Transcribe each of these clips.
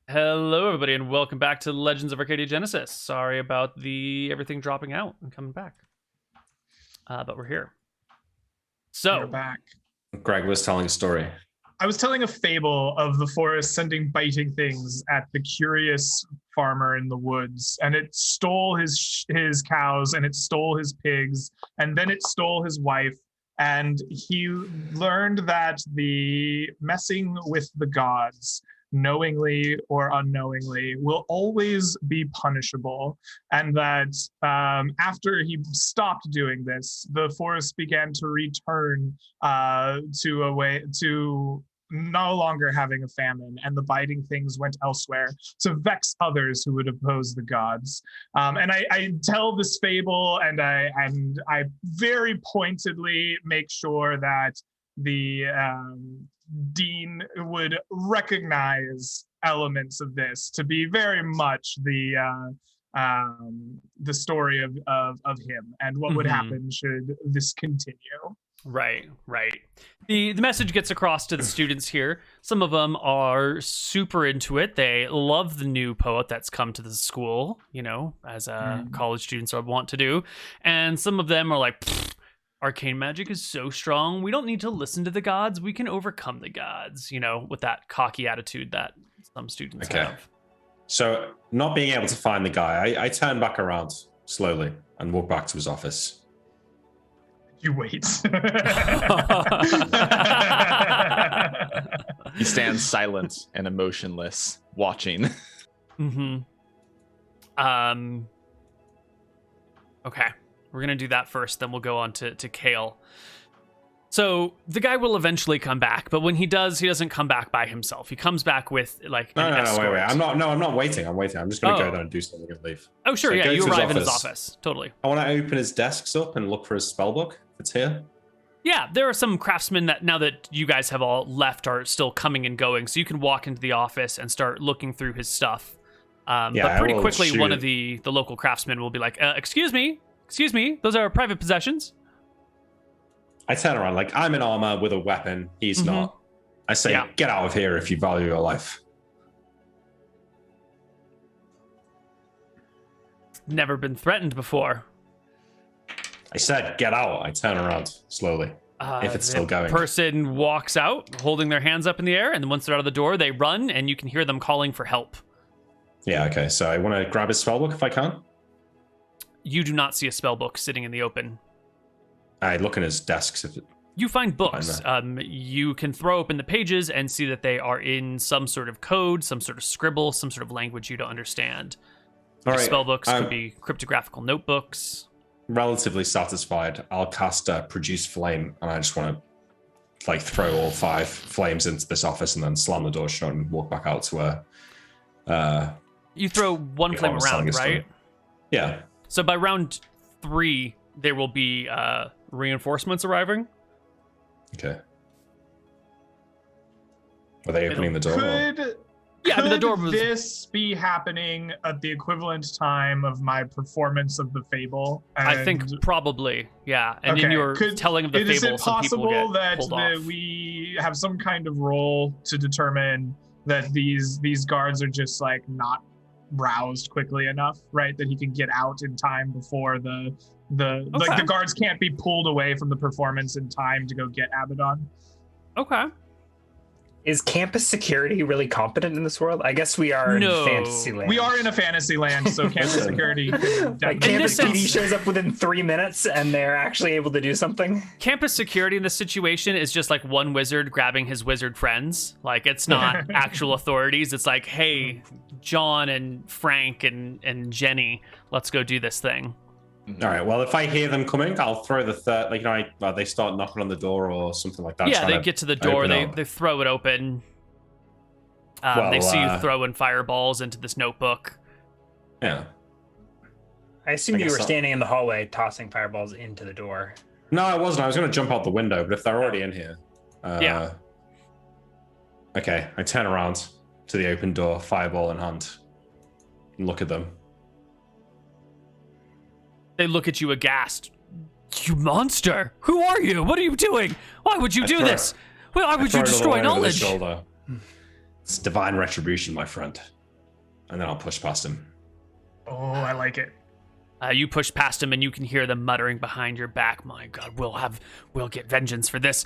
Hello, everybody, and welcome back to Legends of Arcadia Genesis. Sorry about the everything dropping out and coming back, but we're here. So We're back. Greg was telling a story. I was telling a fable of the forest sending biting things at the curious farmer in the woods, and it stole his cows, and it stole his pigs, and then it stole his wife. And he learned that the messing with the gods, knowingly or unknowingly, will always be punishable, and that after he stopped doing this, the forest began to return to no longer having a famine, and the biting things went elsewhere to vex others who would oppose the gods. And I tell this fable, and I very pointedly make sure that the Dean would recognize elements of this to be very much the story of him and what would happen should this continue. Right. The message gets across to the students here. Some of them are super into it. They love the new poet that's come to the school, as college students want to do. And some of them are like, arcane magic is so strong, we don't need to listen to the gods, we can overcome the gods, with that cocky attitude that some students have. So, not being able to find the guy, I turn back around slowly and walk back to his office. You wait. He stands silent and emotionless, watching. Okay. We're going to do that first, then we'll go on to Kale. So the guy will eventually come back, but when he does, he doesn't come back by himself. He comes back with an wait. I'm not waiting. I'm waiting. I'm just going to go there and do something and leave. Oh, sure. So you arrive in his office. Totally. I want to open his desks up and look for his spellbook if it's here. Yeah, there are some craftsmen that, now that you guys have all left, are still coming and going. So you can walk into the office and start looking through his stuff. But pretty quickly, one of the local craftsmen will be like, excuse me, those are private possessions. I turn around like, I'm in armor with a weapon. He's not. I say, get out of here if you value your life. Never been threatened before. I said, get out. I turn around slowly, if it's still going. The person walks out, holding their hands up in the air, and then once they're out of the door, they run, and you can hear them calling for help. Yeah, okay. So I want to grab his spellbook if I can. You do not see a spellbook sitting in the open. I look in his desks. You find books. You can throw open the pages and see that they are in some sort of code, some sort of scribble, some sort of language you don't understand. All right. Spellbooks could be cryptographical notebooks. Relatively satisfied. I'll cast Produce Flame, and I just want to throw all 5 flames into this office and then slam the door shut and walk back out to where... you throw one flame around, right? Yeah. So by round 3, there will be reinforcements arriving. Okay. Are they opening the door? The door was... this be happening at the equivalent time of my performance of the fable? I think probably, yeah. And in your telling of the fable, is it possible that off. We have some kind of role to determine that these guards are just not roused quickly enough, right? That he can get out in time before the guards can't be pulled away from the performance in time to go get Abaddon. Okay. Is campus security really competent in this world? I guess we are in fantasy land. We are in a fantasy land, so campus security... campus PD shows up within 3 minutes and they're actually able to do something? Campus security in this situation is just one wizard grabbing his wizard friends. It's not actual authorities. It's hey, John and Frank and Jenny, let's go do this thing. All right. Well, if I hear them coming, I'll throw the third. They start knocking on the door or something like that. Yeah, they get to the door. They throw it open. They see you throwing fireballs into this notebook. Yeah. I assumed you were standing in the hallway tossing fireballs into the door. No, I wasn't. I was going to jump out the window, but if they're already in here, yeah. Okay. I turn around to the open door, fireball in hand, and look at them. They look at you aghast. You monster! Who are you? What are you doing? Why would you do this? Why would you destroy knowledge? It's divine retribution, my friend. and then I'll push past him. Oh, I like it. You push past him, and you can hear them muttering behind your back. My God, we'll get vengeance for this.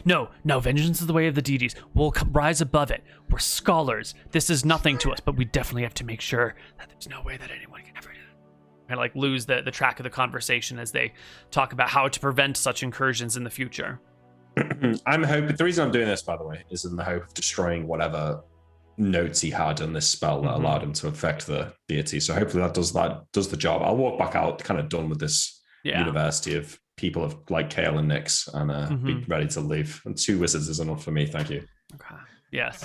No, vengeance is the way of the deities. We'll rise above it. We're scholars. This is nothing to us, but we definitely have to make sure that there's no way that anyone can ever do it. And like lose the track of the conversation as they talk about how to prevent such incursions in the future. I'm hoping. The reason I'm doing this, by the way, is in the hope of destroying whatever notes he had on this spell that allowed him to affect the deity. So hopefully that does the job. I'll walk back out, kind of done with this university of people of like Kale and Nyx, and be ready to leave. And 2 wizards is enough for me. Thank you. Okay. Yes.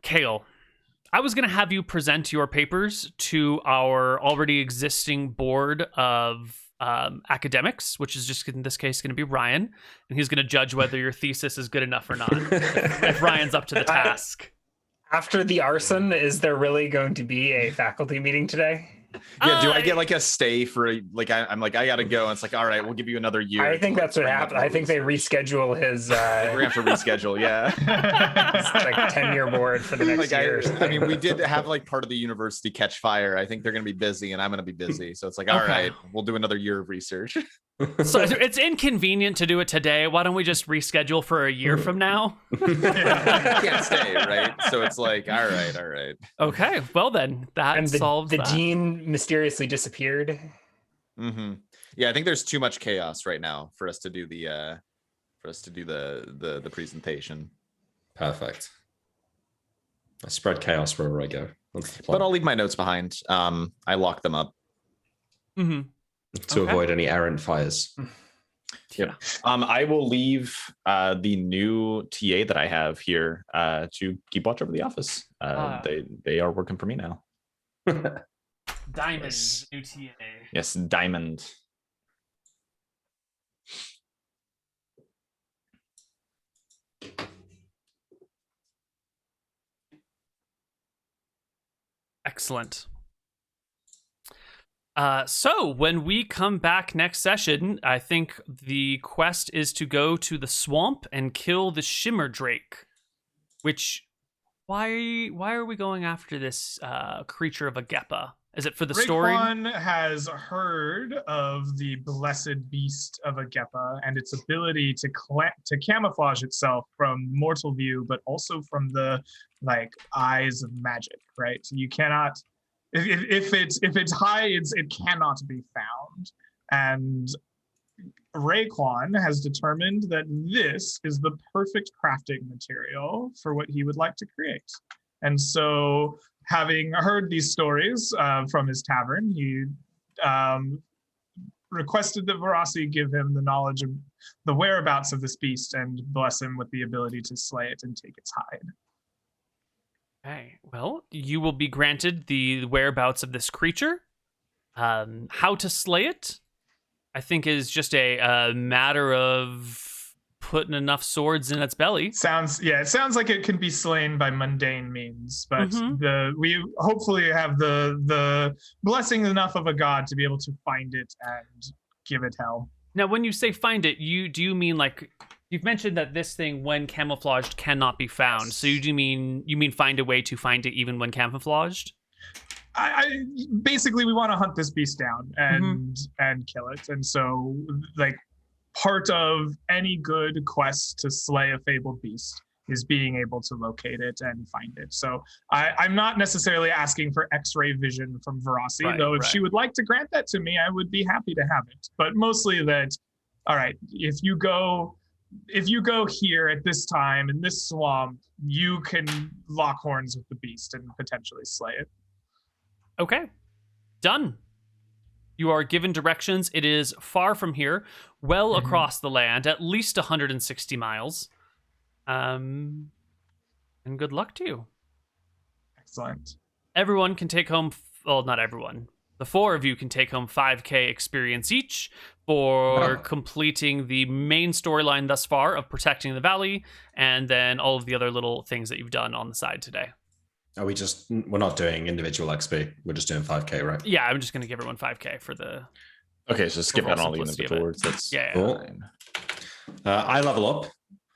Kale, I was going to have you present your papers to our already existing board of academics, which is just in this case going to be Ryan, and he's going to judge whether your thesis is good enough or not. if Ryan's up to the task. After the arson, is there really going to be a faculty meeting today? Yeah, do I get like a stay for I'm like, I gotta go, and it's like, all right, we'll give you another year. I think that's what happened. I think they reschedule his we're gonna have to reschedule, yeah. It's like 10-year board for the next year. I mean, we did have like part of the university catch fire. I think they're gonna be busy and I'm gonna be busy. So it's like, all right, we'll do another year of research. So it's inconvenient to do it today. Why don't we just reschedule for a year from now? You can't stay, right? So it's like, all right. Okay, well then that solves the dean mysteriously disappeared. Mm-hmm. Yeah, I think there's too much chaos right now for us to do the presentation. Perfect. I spread chaos wherever I go. But I'll leave my notes behind. I lock them up. Mm-hmm. To avoid any errant fires. Yep. I will leave the new TA that I have here to keep watch over the office. They are working for me now. Diamond, Yes. new TA. Yes, Diamond. Excellent. So when we come back next session, I think the quest is to go to the swamp and kill the Shimmer Drake. Which, why are we going after this creature of a Geppa? Is it for the story? Raekwon has heard of the blessed beast of a Geppa and its ability to camouflage itself from mortal view, but also from the eyes of magic. Right? So you cannot. If it hides, it cannot be found. And Raekwon has determined that this is the perfect crafting material for what he would like to create. And so, having heard these stories from his tavern, he requested that Varasi give him the knowledge of the whereabouts of this beast and bless him with the ability to slay it and take its hide. Okay, well, you will be granted the whereabouts of this creature. How to slay it, I think, is just a matter of putting enough swords in its belly. It sounds like it can be slain by mundane means, but we hopefully have the blessing enough of a god to be able to find it and give it hell. Now, when you say find it, do you mean like you've mentioned that this thing, when camouflaged, cannot be found? So you mean find a way to find it even when camouflaged? I basically, we want to hunt this beast down and kill it, and so part of any good quest to slay a fabled beast is being able to locate it and find it. So I'm not necessarily asking for X-ray vision from Varasi, though if she would like to grant that to me, I would be happy to have it. But mostly that, all right, if you go here at this time in this swamp, you can lock horns with the beast and potentially slay it. Okay, done. You are given directions. It is far from here, well across the land, at least 160 miles. And good luck to you. Excellent. Everyone can take home, well, not everyone. The 4 of you can take home 5k experience each for completing the main storyline thus far of protecting the valley, and then all of the other little things that you've done on the side today. We're not doing individual XP. We're just doing 5k, right? Yeah, I'm just going to give everyone 5k for the... Okay, so skip out all the simplicity of individual words. That's Cool. fine. I level up,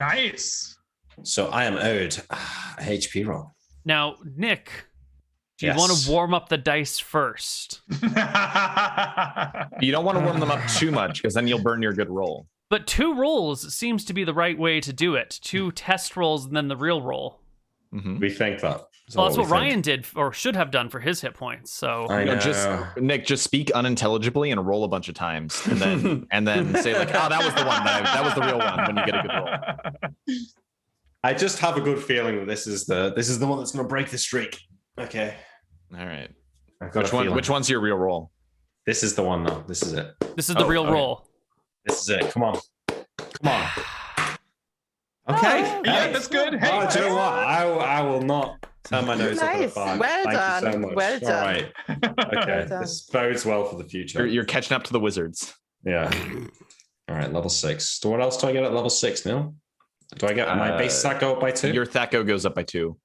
Nice. so I am owed a HP roll. Now, Nick, Do you want to warm up the dice first? You don't want to warm them up too much because then you'll burn your good roll. But 2 rolls seems to be the right way to do it. 2 test rolls and then the real roll. Mm-hmm. We think that. Well, that's what Ryan did or should have done for his hit points. So Nick, just speak unintelligibly and roll a bunch of times, and then say like, "Oh, that was the one. That was the real one." When you get a good roll. I just have a good feeling that this is the one that's going to break the streak. Okay. All right. Which one's your real roll? This is the one now. This is it. This is the real roll. This is it. Come on. Okay. Yeah, that's good. Hey, do you know what? I will not turn my nose up at a 5. Well Thank done. you so much. Well done. All right. Okay. This bodes well for the future. You're catching up to the wizards. Yeah. All right. Level 6. So what else do I get at level 6, Neal? Do I get my base stat go up by 2? Your THAC0 goes up by 2.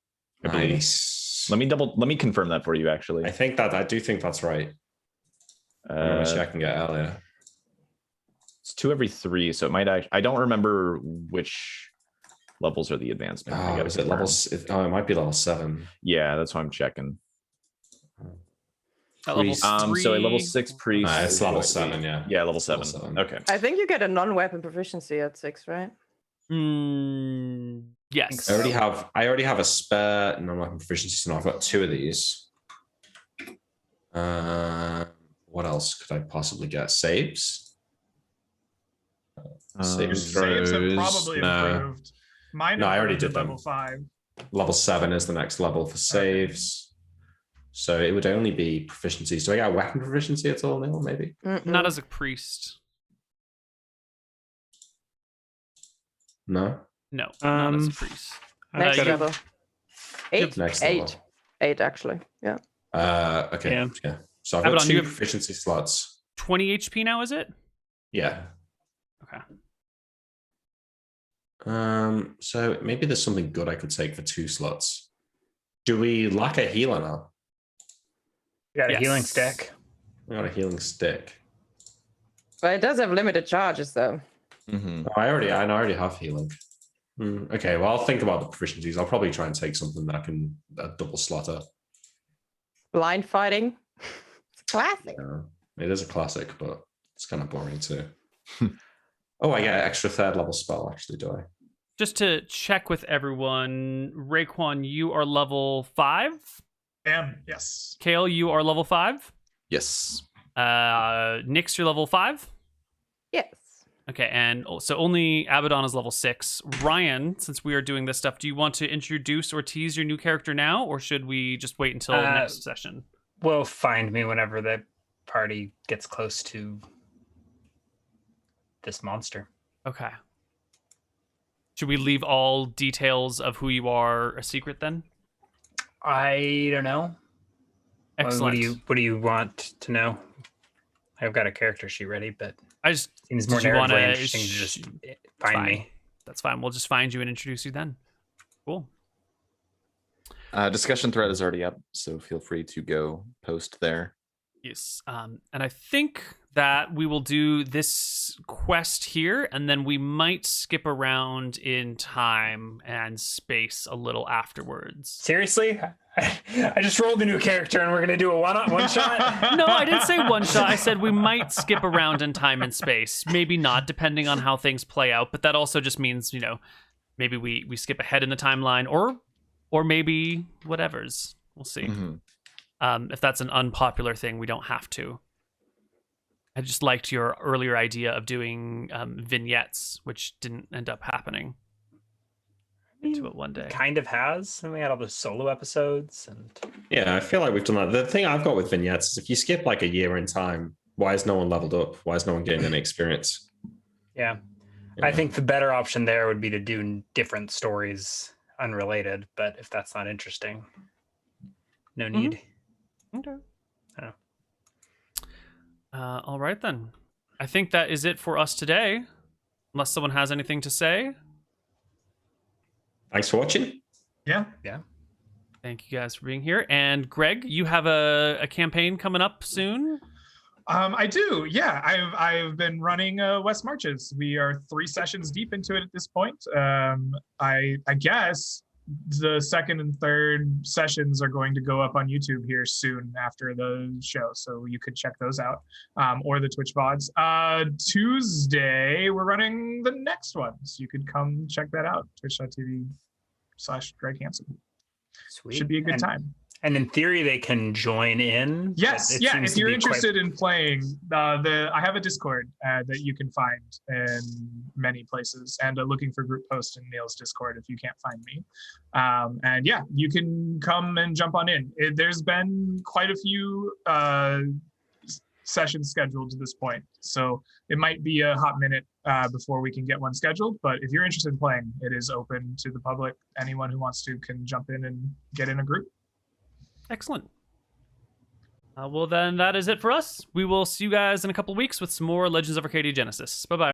Nice. Let me confirm that for you. Actually, I do think that's right. I wish I can get earlier. It's 2 every 3, so it might. I don't remember which levels are the advancement. Is it levels? It might be level 7. Yeah, that's what I'm checking. Level 3. So a level 6 priest. It's level 7. Yeah. Yeah, level 7. Okay. I think you get a non-weapon proficiency at 6, right? Yes. I already have a spare non-weapon proficiency, so now I've got 2 of these. What else could I possibly get? Saves? Saves have probably improved. Mine I already did level them. 5. Level 7 is the next level for saves. So it would only be proficiencies. Do I get a weapon proficiency at all, Neal? Maybe? Not as a priest. No? No, not as a priest. Next level. 8? Next 8. level. 8, actually. Yeah. Okay. Yeah. So I've got 2 proficiency slots. 20 HP now, is it? Yeah. Okay. So maybe there's something good I could take for 2 slots. Do we lack a healer now? You got a healing stick. I got a healing stick. But it does have limited charges, though. Mm-hmm. I already have healing. Okay, well, I'll think about the proficiencies. I'll probably try and take something that I can double slot up. Blind fighting. It's a classic. Yeah, it is a classic, but it's kind of boring too. Oh, I get an extra 3rd level spell, actually, do I? Just to check with everyone, Raekwon, you are level 5? Yes. Kale, you are level 5? Yes. Nyx, you're level 5? Yes. Okay, and so only Abaddon is level 6. Ryan, since we are doing this stuff, do you want to introduce or tease your new character now, or should we just wait until next session? Will find me whenever the party gets close to this monster. Okay. Should we leave all details of who you are a secret then? I don't know. Excellent. What do you want to know? I've got a character sheet ready, but I just seems more narratively interesting to just find me. That's fine. We'll just find you and introduce you then. Cool. Discussion thread is already up, so feel free to go post there. Yes. And I think that we will do this quest here, and then we might skip around in time and space a little afterwards. Seriously? I just rolled a new character and we're going to do a one shot? No, I didn't say one shot. I said we might skip around in time and space. Maybe not, depending on how things play out. But that also just means, maybe we skip ahead in the timeline or maybe whatever's. We'll see. Mm-hmm. If that's an unpopular thing, we don't have to. I just liked your earlier idea of doing vignettes, which didn't end up happening. To it one day. Kind of has. And we had all the solo episodes. Yeah, I feel like we've done that. The thing I've got with vignettes is if you skip like a year in time, why is no one leveled up? Why is no one getting any experience? Yeah. I think the better option there would be to do different stories unrelated, but if that's not interesting, no need. Okay. I don't know. All right, then. I think that is it for us today. Unless someone has anything to say. Thanks for watching. Yeah. Thank you guys for being here. And Greg, you have a campaign coming up soon? I do. Yeah. I've been running West Marches. We are 3 sessions deep into it at this point. I guess the second and third sessions are going to go up on YouTube here soon after the show, so you could check those out, or the Twitch VODs. Tuesday, we're running the next one, so you could come check that out, twitch.tv/Greg Hansen. Sweet. Should be a good time. And in theory, they can join in. Yes, It yeah. seems If to you're be interested in playing, I have a Discord that you can find in many places, and looking for group posts in Neal's Discord if you can't find me. And yeah, you can come and jump on in. There's been quite a few sessions scheduled to this point, so it might be a hot minute before we can get one scheduled. But if you're interested in playing, it is open to the public. Anyone who wants to can jump in and get in a group. Excellent. Well, then that is it for us. We will see you guys in a couple weeks with some more Legends of Arcadia Genesis. Bye-bye.